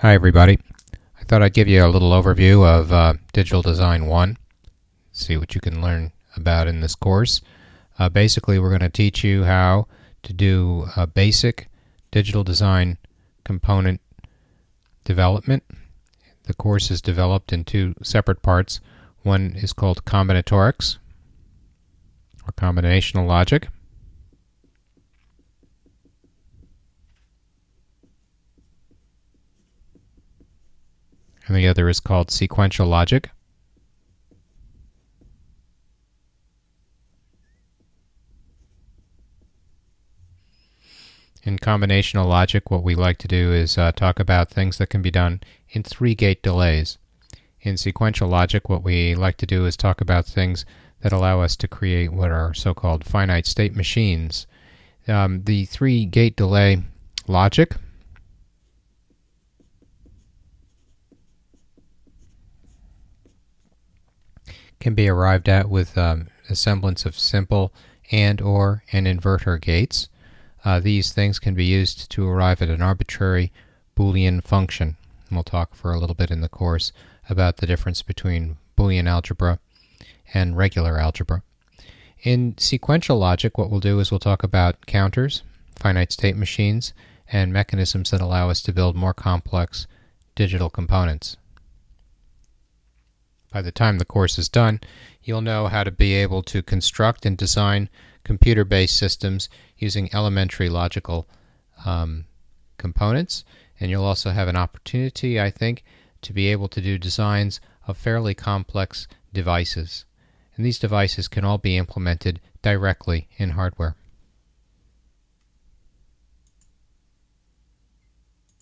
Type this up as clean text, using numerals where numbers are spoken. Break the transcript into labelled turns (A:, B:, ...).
A: Hi everybody. I thought I'd give you a little overview of Digital Design 1, see what you can learn about in this course. Basically we're going to teach you how to do basic digital design component development. The course is developed in two separate parts. One is called combinatorics, or combinational logic. And the other is called sequential logic. In combinational logic, what we like to do is talk about things that can be done in 3-gate delays. In sequential logic, what we like to do is talk about things that allow us to create what are so-called finite state machines. The 3-gate delay logic can be arrived at with a semblance of simple and/or and inverter gates. These things can be used to arrive at an arbitrary Boolean function. And we'll talk for a little bit in the course about the difference between Boolean algebra and regular algebra. In sequential logic, what we'll do is we'll talk about counters, finite state machines, and mechanisms that allow us to build more complex digital components. By the time the course is done, you'll know how to be able to construct and design computer-based systems using elementary logical components, and you'll also have an opportunity, I think, to be able to do designs of fairly complex devices. And these devices can all be implemented directly in hardware.